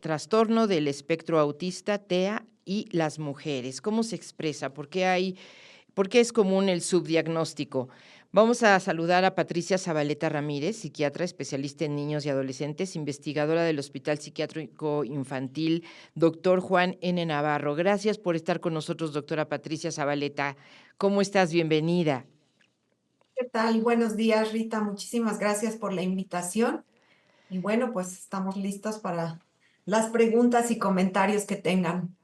trastorno del espectro autista, TEA, y las mujeres. ¿Cómo se expresa? ¿Por qué es común el subdiagnóstico? Vamos a saludar a Patricia Zabaleta Ramírez, psiquiatra, especialista en niños y adolescentes, investigadora del Hospital Psiquiátrico Infantil, doctor Juan N. Navarro. Gracias por estar con nosotros, doctora Patricia Zabaleta. ¿Cómo estás? Bienvenida. ¿Qué tal? Buenos días, Rita. Muchísimas gracias por la invitación. Y bueno, pues estamos listos para las preguntas y comentarios que tengan.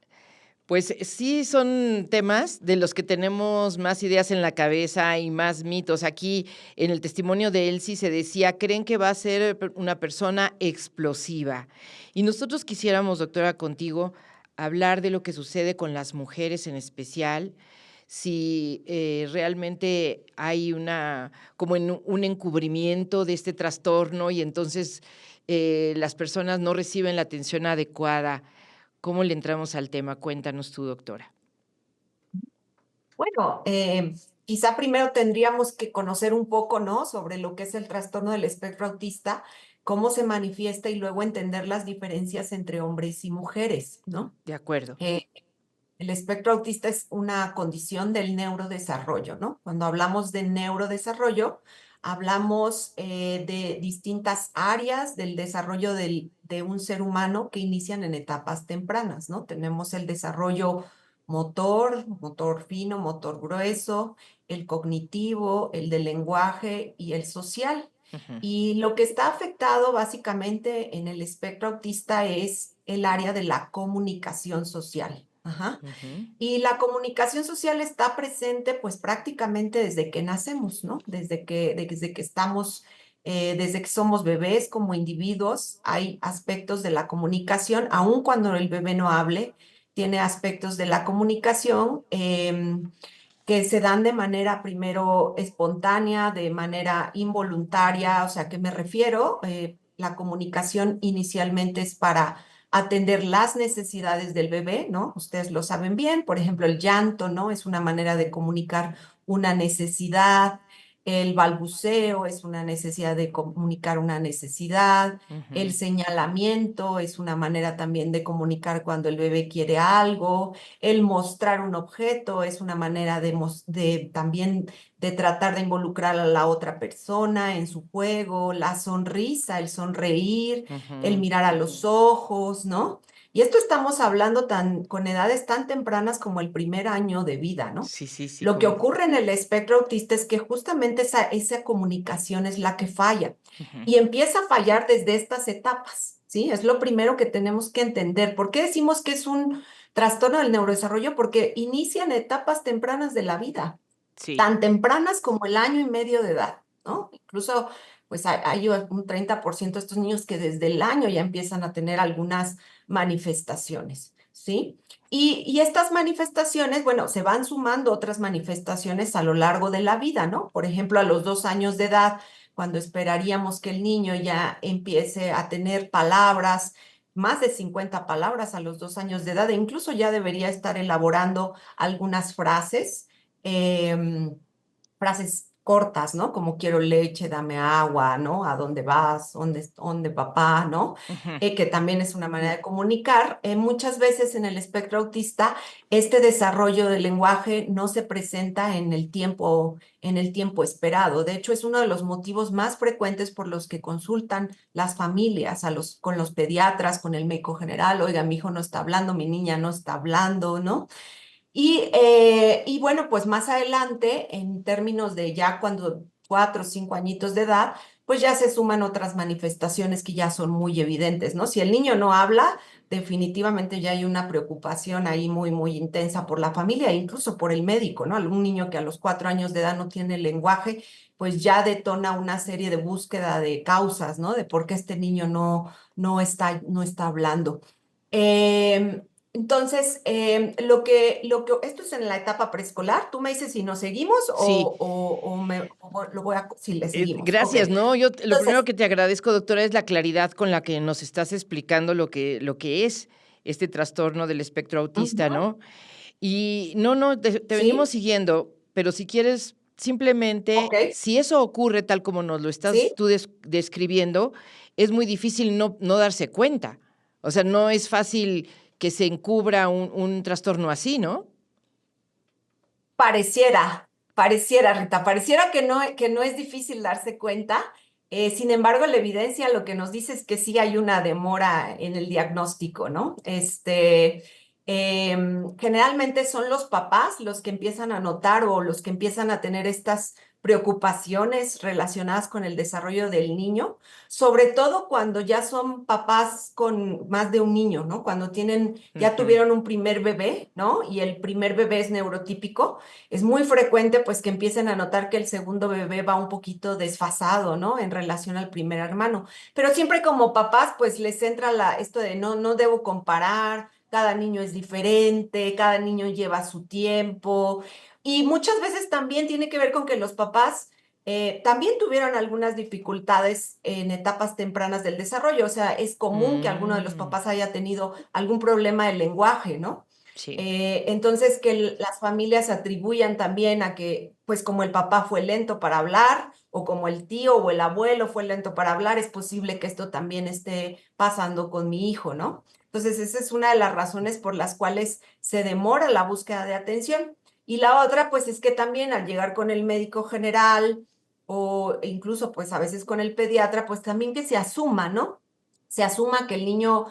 Pues sí, son temas de los que tenemos más ideas en la cabeza y más mitos. Aquí en el testimonio de Elsie se decía, creen que va a ser una persona explosiva. Y nosotros quisiéramos, doctora, contigo, hablar de lo que sucede con las mujeres en especial, si realmente hay como un encubrimiento de este trastorno y entonces las personas no reciben la atención adecuada. ¿Cómo le entramos al tema? Cuéntanos tú, doctora. Bueno, quizá primero tendríamos que conocer un poco, ¿no? Sobre lo que es el trastorno del espectro autista, cómo se manifiesta y luego entender las diferencias entre hombres y mujeres, ¿no? De acuerdo. Eh, el espectro autista es una condición del neurodesarrollo, ¿no? Cuando hablamos de neurodesarrollo, hablamos de distintas áreas del desarrollo de un ser humano que inician en etapas tempranas, ¿no? Tenemos el desarrollo motor, motor fino, motor grueso, el cognitivo, el del lenguaje y el social. Ujú, Y lo que está afectado básicamente en el espectro autista es el área de la comunicación social. Ajá. ujú. Y la comunicación social está presente pues prácticamente desde que nacemos, ¿no? Desde que estamos, desde que somos bebés como individuos, hay aspectos de la comunicación, aun cuando el bebé no hable, tiene aspectos de la comunicación que se dan de manera primero espontánea, de manera involuntaria. O sea, ¿a qué me refiero? La comunicación inicialmente es para atender las necesidades del bebé, ¿no? Ustedes lo saben bien, por ejemplo, el llanto, ¿no? Es una manera de comunicar una necesidad, el balbuceo es una necesidad de comunicar una necesidad, el Ujú. señalamiento es una manera también de comunicar cuando el bebé quiere algo, el mostrar un objeto es una manera de también de tratar de involucrar a la otra persona en su juego, la sonrisa, el sonreír, el Ujú. mirar a los ojos, ¿no? Y esto estamos hablando con edades tan tempranas como el primer año de vida, ¿no? Sí, sí, sí, Lo que como ocurre en el espectro autista es que justamente esa comunicación es la que falla ujú. y empieza a fallar desde estas etapas, ¿sí? Es lo primero que tenemos que entender. ¿Por qué decimos que es un trastorno del neurodesarrollo? Porque inicia en etapas tempranas de la vida, Sí. tan tempranas como el año y medio de edad, ¿no? Incluso, pues hay un 30% de estos niños que desde el año ya empiezan a tener algunas manifestaciones, ¿sí? Y estas manifestaciones, bueno, se van sumando otras manifestaciones a lo largo de la vida, ¿no? Por ejemplo, a los 2 años de edad, cuando esperaríamos que el niño ya empiece a tener palabras, más de 50 palabras a los 2 años de edad, e incluso ya debería estar elaborando algunas frases cortas, ¿no? Como quiero leche, dame agua, ¿no? ¿A dónde vas? ¿Dónde papá? ¿No? Ujú. Que también es una manera de comunicar. Muchas veces en el espectro autista, este desarrollo del lenguaje no se presenta en el tiempo esperado. De hecho, es uno de los motivos más frecuentes por los que consultan las familias con los pediatras, con el médico general. Oiga, mi hijo no está hablando, mi niña no está hablando, ¿no? Y bueno, pues más adelante, en términos de ya cuando 4 o 5 añitos de edad, pues ya se suman otras manifestaciones que ya son muy evidentes, ¿no? Si el niño no habla, definitivamente ya hay una preocupación ahí muy, muy intensa por la familia e incluso por el médico, ¿no? Algún niño que a los 4 años de edad no tiene lenguaje, pues ya detona una serie de búsqueda de causas, ¿no? De por qué este niño no está hablando. Eh, entonces, esto es en la etapa preescolar. Tú me dices si nos seguimos Sí. si le seguimos. Ok. Gracias, no, lo primero Entonces, que te agradezco, doctora, es la claridad con la que nos estás explicando lo que es este trastorno del espectro autista, ujú, ¿no? Y no, te venimos sí, siguiendo, pero si quieres, ok, simplemente, si eso ocurre tal como nos lo estás sí. tú describiendo, es muy difícil no darse cuenta. O sea, no es fácil que se encubra un trastorno así, ¿no? Pareciera, Rita, pareciera que no es difícil darse cuenta. Sin embargo, la evidencia lo que nos dice es que sí hay una demora en el diagnóstico, ¿no? Generalmente son los papás los que empiezan a notar o los que empiezan a tener estas preocupaciones relacionadas con el desarrollo del niño, sobre todo cuando ya son papás con más de un niño, ¿no? Cuando ya tuvieron un primer bebé, ¿no? Y el primer bebé es neurotípico, es muy frecuente pues que empiecen a notar que el segundo bebé va un poquito desfasado, ¿no? En relación al primer hermano. Pero siempre como papás pues les entra esto de no debo comparar, cada niño es diferente, cada niño lleva su tiempo y muchas veces también tiene que ver con que los papás también tuvieron algunas dificultades en etapas tempranas del desarrollo, o sea, es común que alguno de los Mm, papás haya tenido algún problema de lenguaje, ¿no? sí. Entonces, que las familias atribuyan también a que, pues como el papá fue lento para hablar, o como el tío o el abuelo fue lento para hablar, es posible que esto también esté pasando con mi hijo, ¿no? Entonces, esa es una de las razones por las cuales se demora la búsqueda de atención. Y la otra, pues es que también al llegar con el médico general o incluso, pues a veces con el pediatra, pues también que se asuma, ¿no? Se asuma que el niño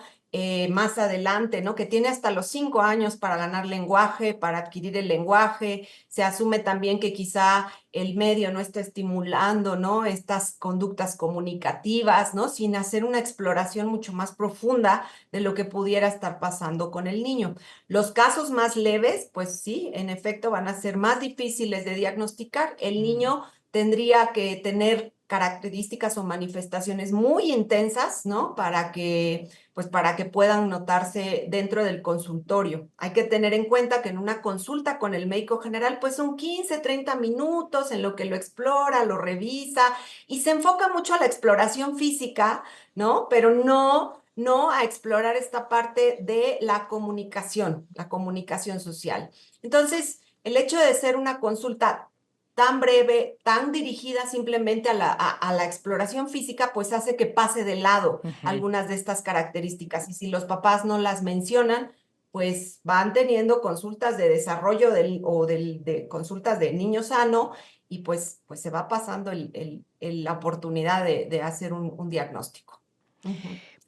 más adelante, ¿no? Que tiene hasta los 5 años para ganar lenguaje, para adquirir el lenguaje. Se asume también que quizá el medio no está estimulando, ¿no? Estas conductas comunicativas, ¿no? Sin hacer una exploración mucho más profunda de lo que pudiera estar pasando con el niño. Los casos más leves, pues sí, en efecto, van a ser más difíciles de diagnosticar. El Mm. niño tendría que tener características o manifestaciones muy intensas, ¿no? Pues para que puedan notarse dentro del consultorio. Hay que tener en cuenta que en una consulta con el médico general, pues son 15, 30 minutos en lo que lo explora, lo revisa y se enfoca mucho a la exploración física, ¿no? Pero no a explorar esta parte de la comunicación social. Entonces, el hecho de ser una consulta tan breve, tan dirigida simplemente a la exploración física, pues hace que pase de lado Ujú. algunas de estas características. Y si los papás no las mencionan, pues van teniendo consultas de desarrollo de consultas de niño sano y pues se va pasando la oportunidad de hacer un diagnóstico. Ujú.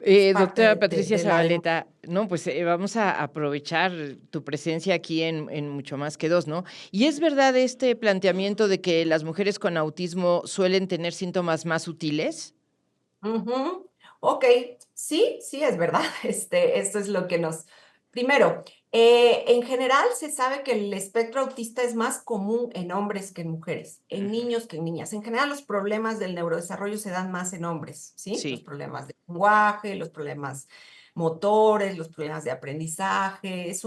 Es parte Doctora Patricia de la demanda. Zabaleta, no, pues vamos a aprovechar tu presencia aquí en Mucho Más que Dos, ¿no? ¿Y es verdad este planteamiento de que las mujeres con autismo suelen tener síntomas más sutiles? Ujú. Ok, sí, sí, es verdad. Esto es lo que Primero, en general se sabe que el espectro autista es más común en hombres que en mujeres, en Ujú. niños que en niñas. En general, los problemas del neurodesarrollo se dan más en hombres, ¿sí? Los Sí. problemas de lenguaje, los problemas motores, los problemas de aprendizaje. Es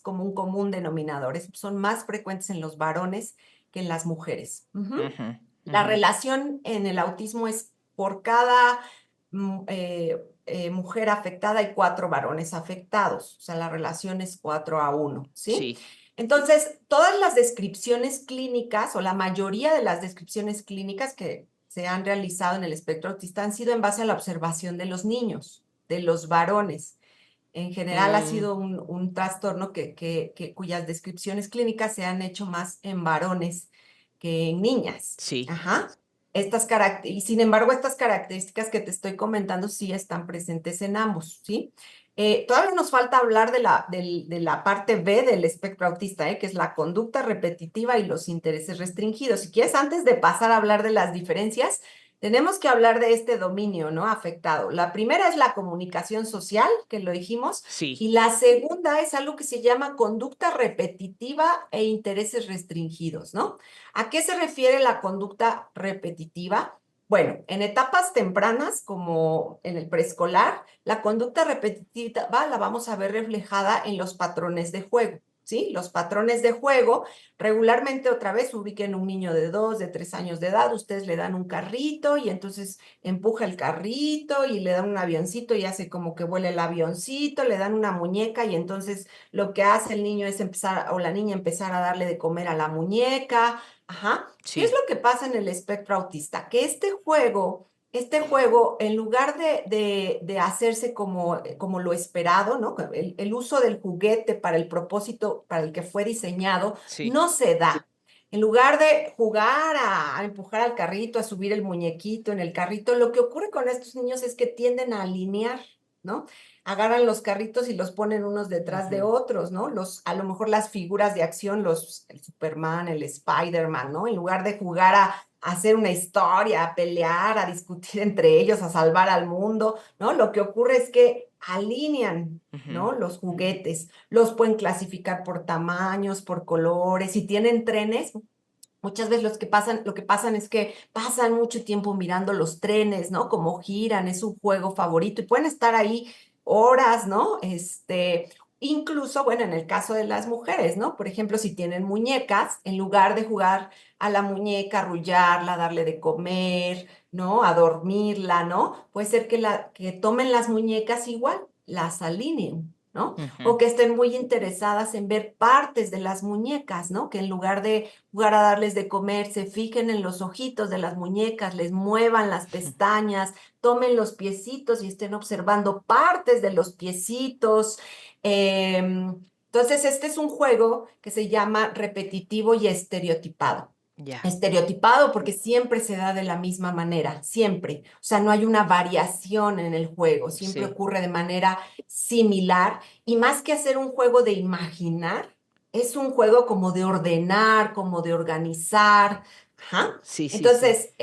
como un común denominador. Son más frecuentes en los varones que en las mujeres. Ujú. Ujú, La ujú. relación en el autismo es por cada mujer afectada hay 4 varones afectados, o sea, la relación es 4-1, ¿sí? Sí. Entonces, todas las descripciones clínicas o la mayoría de las descripciones clínicas que se han realizado en el espectro autista han sido en base a la observación de los niños, de los varones. En general ha Mm, sido un trastorno cuyas descripciones clínicas se han hecho más en varones que en niñas. sí. Ajá. Y sin embargo, estas características que te estoy comentando sí están presentes en ambos, ¿sí? Todavía nos falta hablar de la parte B del espectro autista, que es la conducta repetitiva y los intereses restringidos. Si quieres, antes de pasar a hablar de las diferencias, tenemos que hablar de este dominio, ¿no? Afectado. La primera es la comunicación social, que lo dijimos, Sí. y la segunda es algo que se llama conducta repetitiva e intereses restringidos, ¿no? ¿A qué se refiere la conducta repetitiva? Bueno, en etapas tempranas, como en el preescolar, la conducta repetitiva la vamos a ver reflejada en los patrones de juego. ¿Sí? Los patrones de juego, regularmente otra vez ubiquen un niño de 2, de 3 años de edad, ustedes le dan un carrito y entonces empuja el carrito y le dan un avioncito y hace como que vuela el avioncito, le dan una muñeca y entonces lo que hace el niño es empezar, o la niña empezar a darle de comer a la muñeca. Ajá. ¿Qué es Sí. lo que pasa en el espectro autista? Que este juego este juego, en lugar de hacerse como lo esperado, ¿no? El uso del juguete para el propósito para el que fue diseñado, Sí. no se da. En lugar de jugar a empujar al carrito, a subir el muñequito en el carrito, lo que ocurre con estos niños es que tienden a alinear, ¿no? Agarran los carritos y los ponen unos detrás de otros, ¿no? A lo mejor las figuras de acción, el Superman, el Spider-Man, ¿no? En lugar de jugar a hacer una historia, a pelear, a discutir entre ellos, a salvar al mundo, ¿no? Lo que ocurre es que alinean, ¿no? Los juguetes, los pueden clasificar por tamaños, por colores, si tienen trenes. Muchas veces lo que pasan es que pasan mucho tiempo mirando los trenes, ¿no? Cómo giran, es su juego favorito y pueden estar ahí horas, ¿no? Incluso, bueno, en el caso de las mujeres, ¿no? Por ejemplo, si tienen muñecas, en lugar de jugar a la muñeca, arrullarla, darle de comer, ¿no? A dormirla, ¿no? Puede ser que tomen las muñecas igual, las alineen, ¿no? O que estén muy interesadas en ver partes de las muñecas, ¿no? Que en lugar de jugar a darles de comer, se fijen en los ojitos de las muñecas, les muevan las pestañas, tomen los piecitos y estén observando partes de los piecitos. Entonces, este es un juego que se llama repetitivo y estereotipado. Ya. Estereotipado porque siempre se da de la misma manera, siempre. O sea, no hay una variación en el juego, siempre Sí. ocurre de manera similar. Y más que hacer un juego de imaginar, es un juego como de ordenar, como de organizar. Ajá. Sí, sí, sí. Entonces,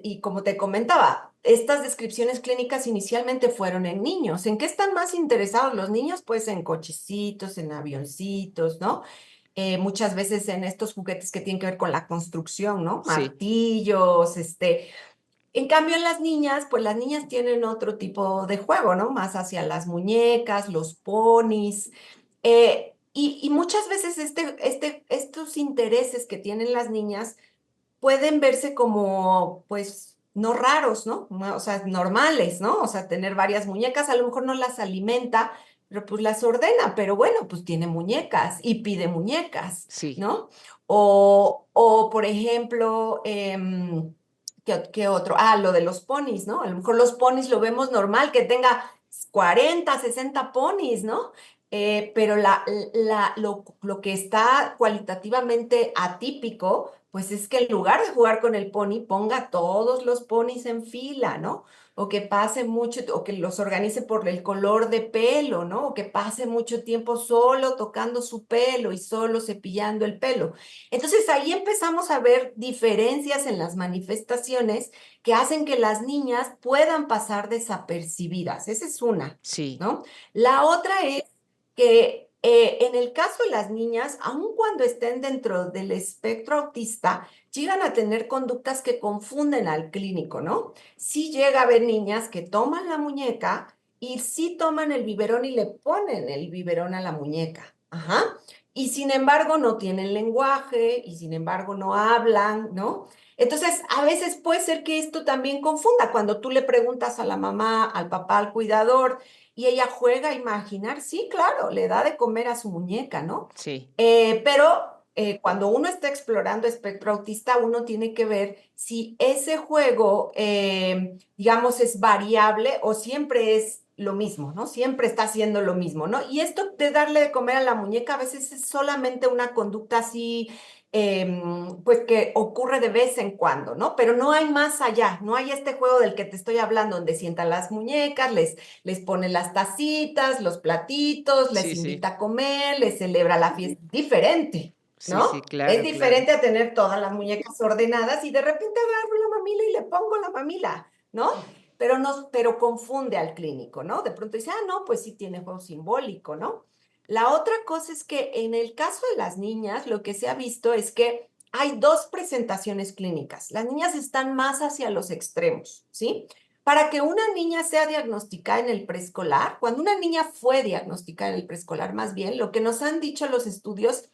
y como te comentaba, estas descripciones clínicas inicialmente fueron en niños. ¿En qué están más interesados los niños? Pues en cochecitos, en avioncitos, ¿no? Muchas veces en estos juguetes que tienen que ver con la construcción, ¿no? Sí. Martillos, En cambio, en las niñas, pues las niñas tienen otro tipo de juego, ¿no? Más hacia las muñecas, los ponis. Y muchas veces estos intereses que tienen las niñas pueden verse como, pues, no raros, ¿no? O sea, normales, ¿no? O sea, tener varias muñecas, a lo mejor no las alimenta, pero pues las ordena, pero bueno, pues tiene muñecas y pide muñecas, Sí. ¿no? O por ejemplo, ¿qué otro? Ah, lo de los ponis, ¿no? A lo mejor los ponis lo vemos normal, que tenga 40, 60 ponis, ¿no? Pero lo que está cualitativamente atípico, pues es que en lugar de jugar con el pony, ponga todos los ponis en fila, ¿no? O que pase mucho, o que los organice por el color de pelo, ¿no? O que pase mucho tiempo solo tocando su pelo y solo cepillando el pelo. Entonces ahí empezamos a ver diferencias en las manifestaciones que hacen que las niñas puedan pasar desapercibidas. Esa es una, Sí. ¿no? La otra es que en el caso de las niñas, aun cuando estén dentro del espectro autista, llegan a tener conductas que confunden al clínico, ¿no? Sí llega a haber niñas que toman la muñeca y sí toman el biberón y le ponen el biberón a la muñeca. Ajá. Y sin embargo no tienen lenguaje y sin embargo no hablan, ¿no? Entonces, a veces puede ser que esto también confunda cuando tú le preguntas a la mamá, al papá, al cuidador, y ella juega a imaginar, sí, claro, le da de comer a su muñeca, ¿no? Sí. Pero cuando uno está explorando espectro autista, uno tiene que ver si ese juego, digamos, es variable o siempre es lo mismo, ¿no? Siempre está haciendo lo mismo, ¿no? Y esto de darle de comer a la muñeca a veces es solamente una conducta así, pues que ocurre de vez en cuando, ¿no? Pero no hay más allá, no hay este juego del que te estoy hablando, donde sientan las muñecas, les pone las tacitas, los platitos, les Sí, sí. invita a comer, les celebra la fiesta. Diferente, Sí, sí, ¿no? Es claro, claro. diferente a tener todas las muñecas ordenadas y de repente agarro la mamila y le pongo la mamila, ¿no? Pero no, pero confunde al clínico, ¿no? De pronto dice, ah, no, pues sí tiene juego simbólico, ¿no? La otra cosa es que en el caso de las niñas, lo que se ha visto es que hay dos presentaciones clínicas. Las niñas están más hacia los extremos, ¿sí? Para que una niña sea diagnosticada en el preescolar, cuando una niña fue diagnosticada en el preescolar, más bien, lo que nos han dicho los estudios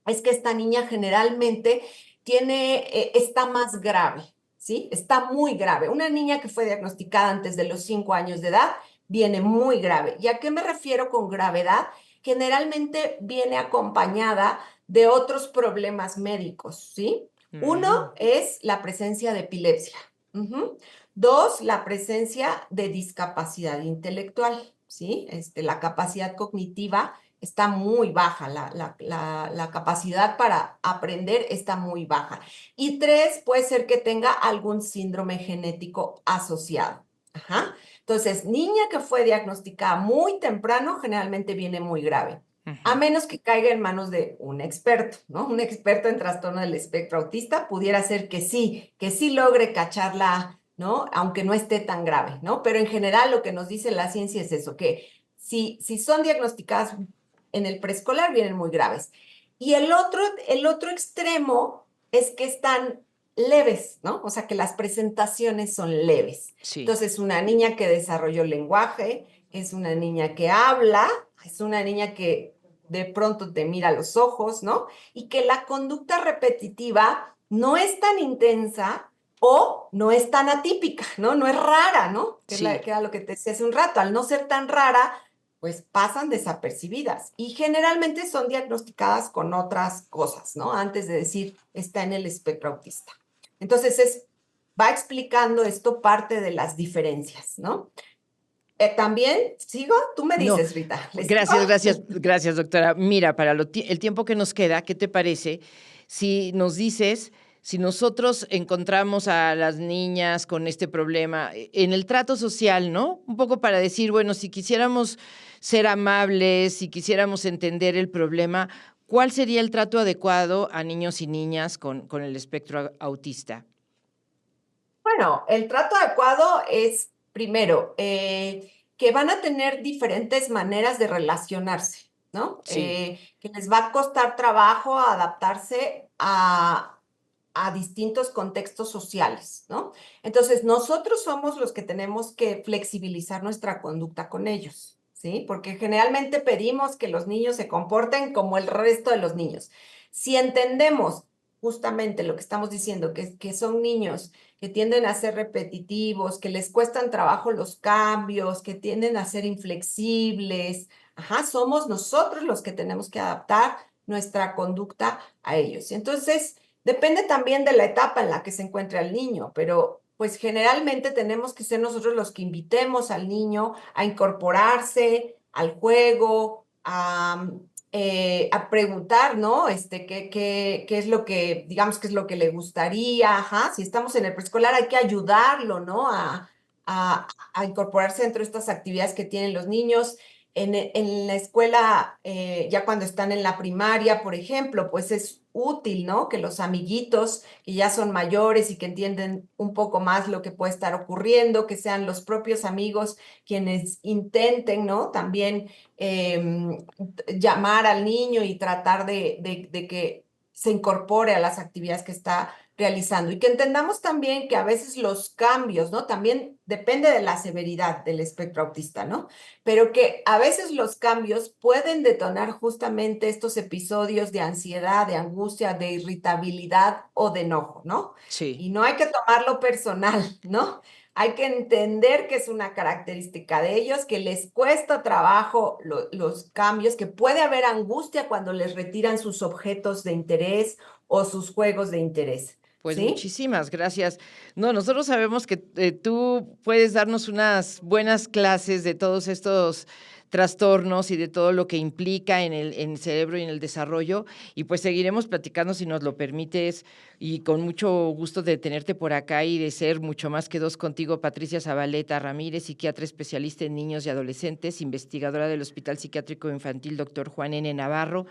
es que esta niña generalmente está más grave, ¿sí? Está muy grave. Una niña que fue diagnosticada antes de los 5 años de edad viene muy grave. ¿Y a qué me refiero con gravedad? Generalmente viene acompañada de otros problemas médicos, ¿sí? Uno Mm. es la presencia de epilepsia. Ujú. Dos, la presencia de discapacidad intelectual, ¿sí? La capacidad cognitiva está muy baja, la capacidad para aprender está muy baja. Y tres, puede ser que tenga algún síndrome genético asociado. Ajá. Entonces, niña que fue diagnosticada muy temprano, generalmente viene muy grave. A Ujú. menos que caiga en manos de un experto, ¿no? Un experto en trastorno del espectro autista pudiera ser que sí logre cacharla, ¿no? Aunque no esté tan grave, ¿no? Pero en general lo que nos dice la ciencia es eso, que si son diagnosticadas en el preescolar, vienen muy graves. Y el otro extremo es que están leves, ¿no? O sea, que las presentaciones son leves. Sí, Entonces, una niña que desarrolló lenguaje, es una niña que habla, es una niña que de pronto te mira a los ojos, ¿no? Y que la conducta repetitiva no es tan intensa o no es tan atípica, ¿no? No es rara, ¿no? sí. Que era lo que te decía hace un rato. Al no ser tan rara, pues pasan desapercibidas y generalmente son diagnosticadas con otras cosas, ¿no? Antes de decir, está en el espectro autista. Entonces, va explicando esto parte de las diferencias, ¿no? También, ¿sigo? Tú me No, dices, Rita, ¿le sigo? gracias, doctora. Mira, para el tiempo que nos queda, ¿qué te parece si nos dices, si nosotros encontramos a las niñas con este problema en el trato social, ¿no? Un poco para decir, bueno, si quisiéramos ser amables, si quisiéramos entender el problema, ¿cuál sería el trato adecuado a niños y niñas con el espectro autista? Bueno, el trato adecuado es, primero, que van a tener diferentes maneras de relacionarse, ¿no? Sí, Que les va a costar trabajo adaptarse a distintos contextos sociales, ¿no? Entonces, nosotros somos los que tenemos que flexibilizar nuestra conducta con ellos, ¿sí? Porque generalmente pedimos que los niños se comporten como el resto de los niños. Si entendemos justamente lo que estamos diciendo, que son niños que tienden a ser repetitivos, que les cuestan trabajo los cambios, que tienden a ser inflexibles. Ajá, somos nosotros los que tenemos que adaptar nuestra conducta a ellos. Entonces, depende también de la etapa en la que se encuentra el niño, pero pues generalmente tenemos que ser nosotros los que invitemos al niño a incorporarse al juego, a preguntar, ¿no? ¿Qué es lo que, digamos, qué es lo que le gustaría? Ajá, si estamos en el preescolar hay que ayudarlo, ¿no? A incorporarse dentro de estas actividades que tienen los niños. En la escuela, ya cuando están en la primaria, por ejemplo, pues es útil, ¿no? Que los amiguitos que ya son mayores y que entienden un poco más lo que puede estar ocurriendo, que sean los propios amigos quienes intenten, ¿no? También llamar al niño y tratar de que se incorpore a las actividades que está realizando y que entendamos también que a veces los cambios, ¿no? También depende de la severidad del espectro autista, ¿no? Pero que a veces los cambios pueden detonar justamente estos episodios de ansiedad, de angustia, de irritabilidad o de enojo, ¿no? sí. Y no hay que tomarlo personal, ¿no? Hay que entender que es una característica de ellos, que les cuesta trabajo los cambios, que puede haber angustia cuando les retiran sus objetos de interés o sus juegos de interés, Pues ¿sí? muchísimas gracias. No, nosotros sabemos que tú puedes darnos unas buenas clases de todos estos trastornos y de todo lo que implica en el cerebro y en el desarrollo, y pues seguiremos platicando si nos lo permites, y con mucho gusto de tenerte por acá y de ser mucho más que dos contigo, Patricia Zabaleta Ramírez, psiquiatra especialista en niños y adolescentes, investigadora del Hospital Psiquiátrico Infantil Doctor Juan N. Navarro.